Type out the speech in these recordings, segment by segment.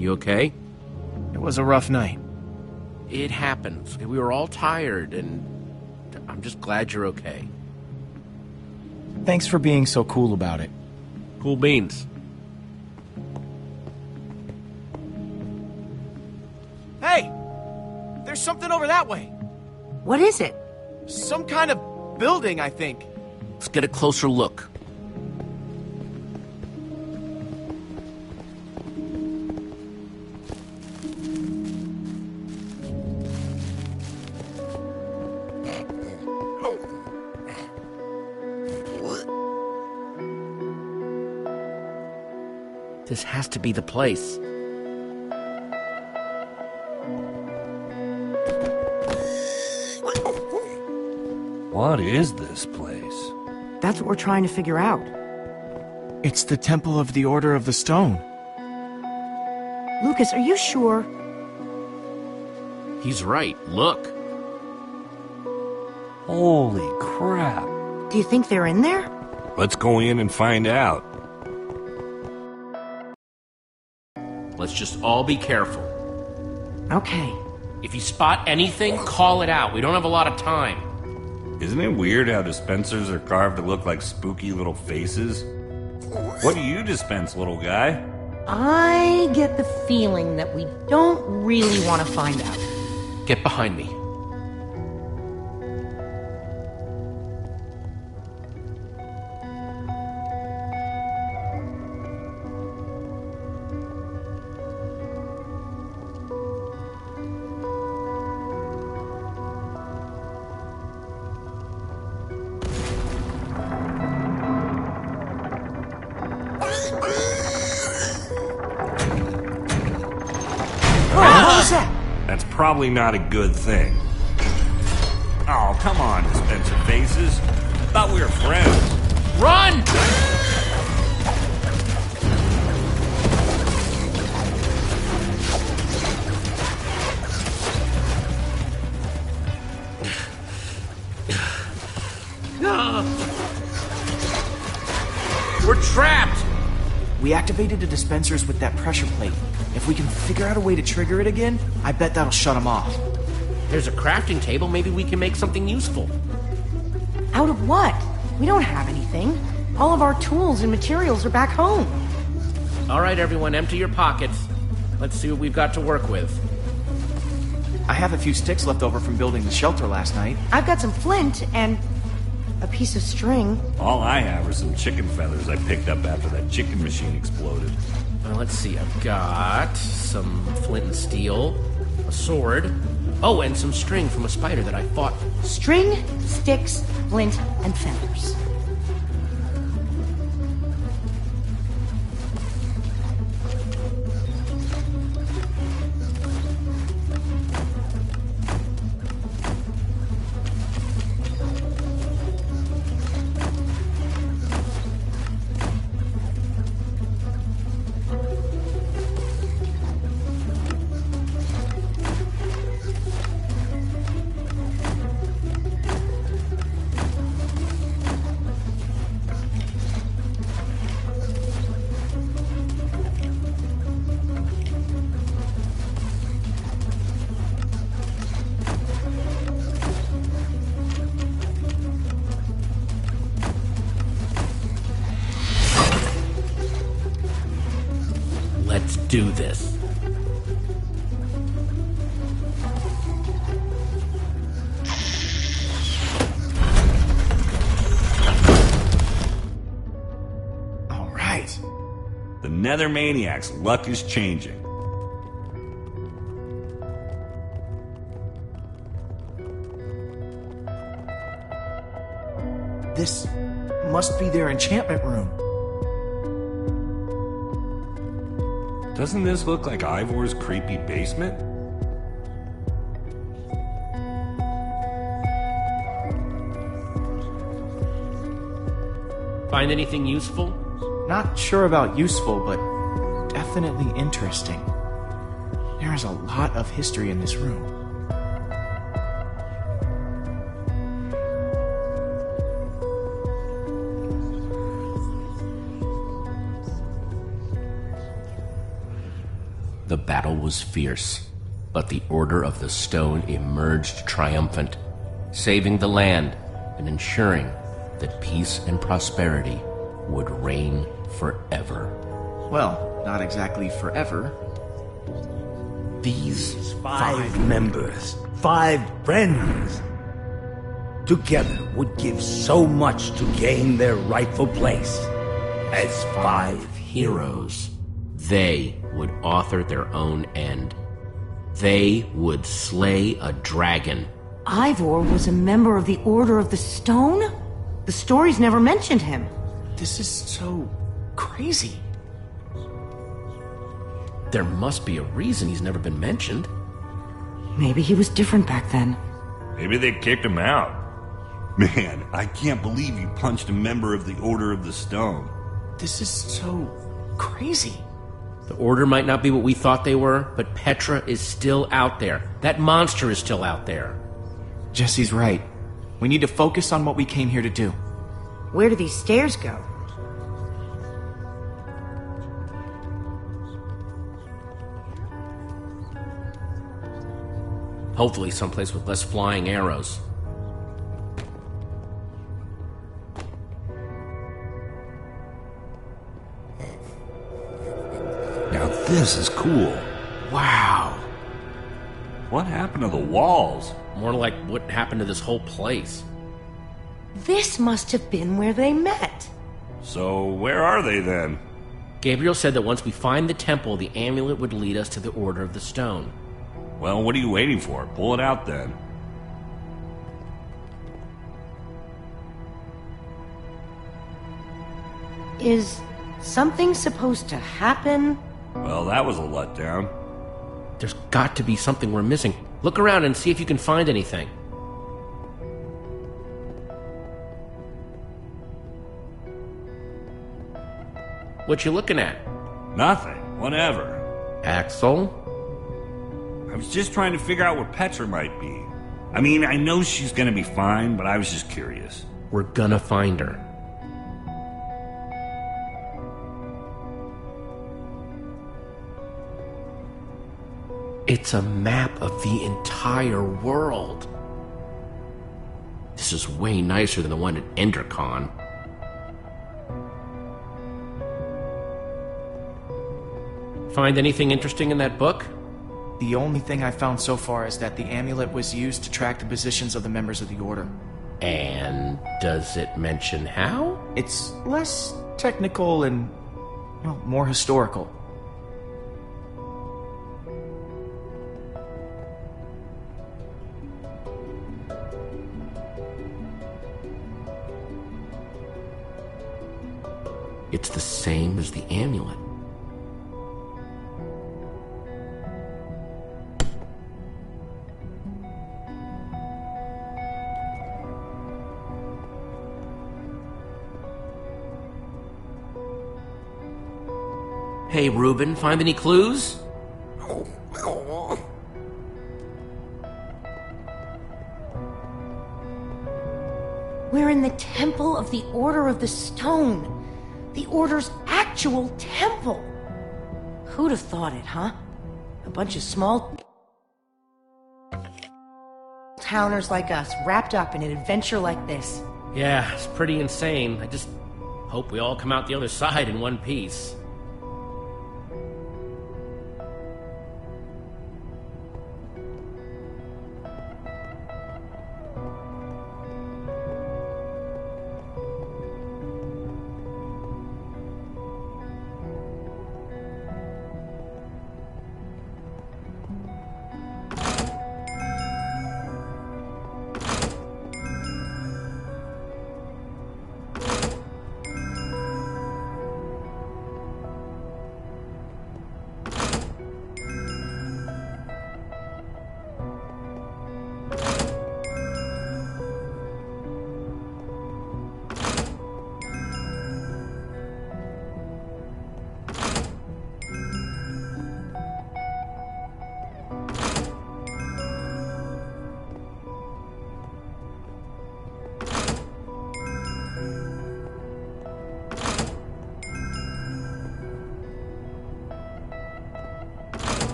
You okay? It was a rough night. It happens. We were all tired, and I'm just glad you're okay. Thanks for being so cool about it. Cool beans. Hey! There's something over that way. What is it? Some kind of building, I think. Let's get a closer look. This has to be the place. What is this place? That's what we're trying to figure out. It's the Temple of the Order of the Stone. Lucas, are you sure? He's right. Look. Holy crap. Do you think they're in there? Let's go in and find out. Let's just all be careful. Okay. If you spot anything, call it out. We don't have a lot of time. Isn't it weird how dispensers are carved to look like spooky little faces? What do you dispense, little guy? I get the feeling that we don't really want to find out. Get behind me. That's probably not a good thing. Oh, come on, dispenser faces. Thought we were friends. Run! We're trapped! We activated the dispensers with that pressure plate. If we can figure out a way to trigger it again, I bet that'll shut them off. There's a crafting table. Maybe we can make something useful. Out of what? We don't have anything. All of our tools and materials are back home. All right, everyone, empty your pockets. Let's see what we've got to work with. I have a few sticks left over from building the shelter last night. I've got some flint and a piece of string. All I have are some chicken feathers I picked up after that chicken machine exploded. Let's see, I've got some flint and steel, a sword, oh, and some string from a spider that I fought. String, sticks, flint, and feathers. Let's do this. All right. The Nether Maniac's luck is changing. This must be their enchantment room. Doesn't this look like Ivor's creepy basement? Find anything useful? Not sure about useful, but definitely interesting. There is a lot of history in this room. The battle was fierce, but the Order of the Stone emerged triumphant, saving the land and ensuring that peace and prosperity would reign forever. Well, not exactly forever. These Five members, 5 friends, together would give so much to gain their rightful place as 5 heroes, they would author their own end. They would slay a dragon. Ivor was a member of the Order of the Stone? The stories never mentioned him. This is so crazy. There must be a reason he's never been mentioned. Maybe he was different back then. Maybe they kicked him out. Man, I can't believe you punched a member of the Order of the Stone. This is so crazy. The Order might not be what we thought they were, but Petra is still out there. That monster is still out there. Jesse's right. We need to focus on what we came here to do. Where do these stairs go? Hopefully someplace with less flying arrows. Now this is cool. Wow. What happened to the walls? More like what happened to this whole place. This must have been where they met. So where are they then? Gabriel said that once we find the temple, the amulet would lead us to the Order of the Stone. Well, what are you waiting for? Pull it out then. Is something supposed to happen? Well, that was a letdown. There's got to be something we're missing. Look around and see if you can find anything. What you looking at? Nothing. Whatever. Axel? I was just trying to figure out where Petra might be. I mean, I know she's gonna be fine, but I was just curious. We're gonna find her. It's a map of the entire world. This is way nicer than the one at Endercon. Find anything interesting in that book? The only thing I found so far is that the amulet was used to track the positions of the members of the Order. And does it mention how? It's less technical and, more historical. It's the same as the amulet. Hey, Reuben, find any clues? We're in the Temple of the Order of the Stone. The Order's actual temple. Who'd have thought it, huh? A bunch of small towners like us wrapped up in an adventure like this. Yeah, it's pretty insane. I just hope we all come out the other side in one piece.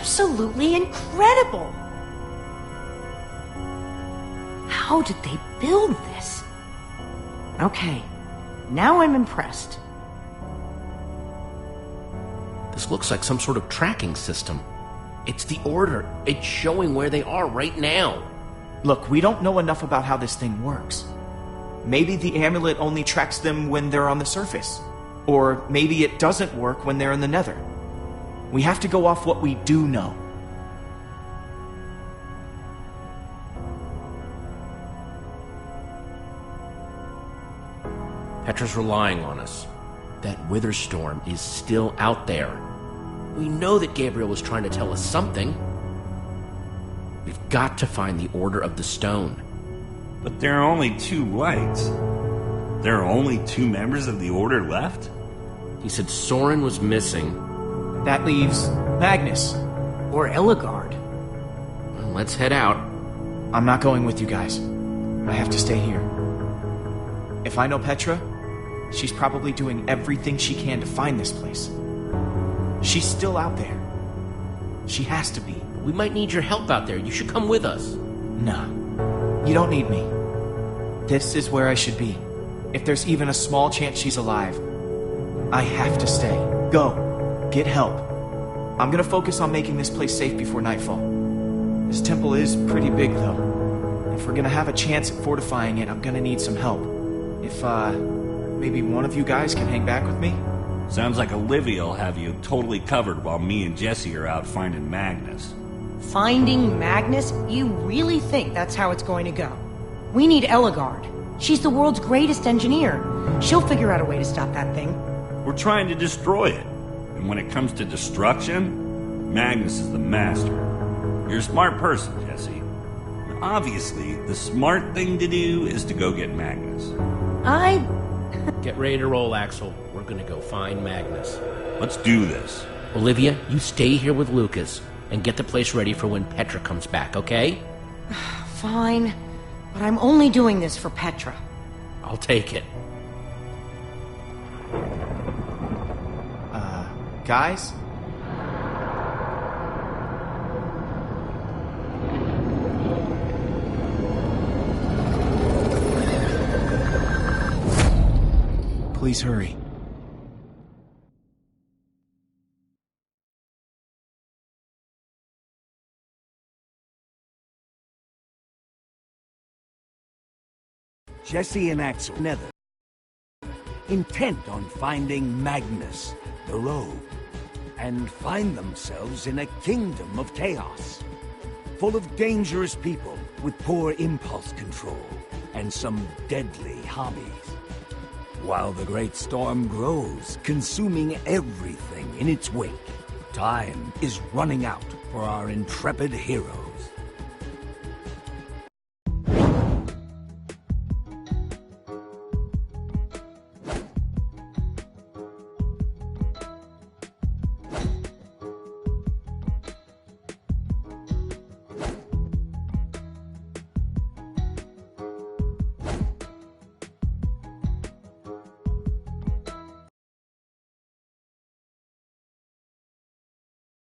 absolutely incredible! How did they build this? Okay, now I'm impressed. This looks like some sort of tracking system. It's the Order. It's showing where they are right now. Look, we don't know enough about how this thing works. Maybe the amulet only tracks them when they're on the surface. Or maybe it doesn't work when they're in the Nether. We have to go off what we do know. Petra's relying on us. That Wither Storm is still out there. We know that Gabriel was trying to tell us something. We've got to find the Order of the Stone. But there are only 2 lights. There are only 2 members of the Order left? He said Soren was missing. That leaves Magnus. Or Ellegaard. Well, let's head out. I'm not going with you guys. I have to stay here. If I know Petra, she's probably doing everything she can to find this place. She's still out there. She has to be. We might need your help out there. You should come with us. No. You don't need me. This is where I should be. If there's even a small chance she's alive, I have to stay. Go. Get help. I'm gonna focus on making this place safe before nightfall. This temple is pretty big, though. If we're gonna have a chance at fortifying it, I'm gonna need some help. If, maybe one of you guys can hang back with me? Sounds like Olivia'll have you totally covered while me and Jesse are out finding Magnus. Finding Magnus? You really think that's how it's going to go? We need Ellegaard. She's the world's greatest engineer. She'll figure out a way to stop that thing. We're trying to destroy it. And when it comes to destruction, Magnus is the master. You're a smart person, Jesse. And obviously, the smart thing to do is to go get Magnus. Get ready to roll, Axel. We're gonna go find Magnus. Let's do this. Olivia, you stay here with Lucas and get the place ready for when Petra comes back, okay? Fine, but I'm only doing this for Petra. I'll take it. Guys? Please hurry. Jesse and Axel Nether, intent on finding Magnus, the Rogue, and find themselves in a kingdom of chaos, full of dangerous people with poor impulse control and some deadly hobbies. While the great storm grows, consuming everything in its wake, time is running out for our intrepid heroes.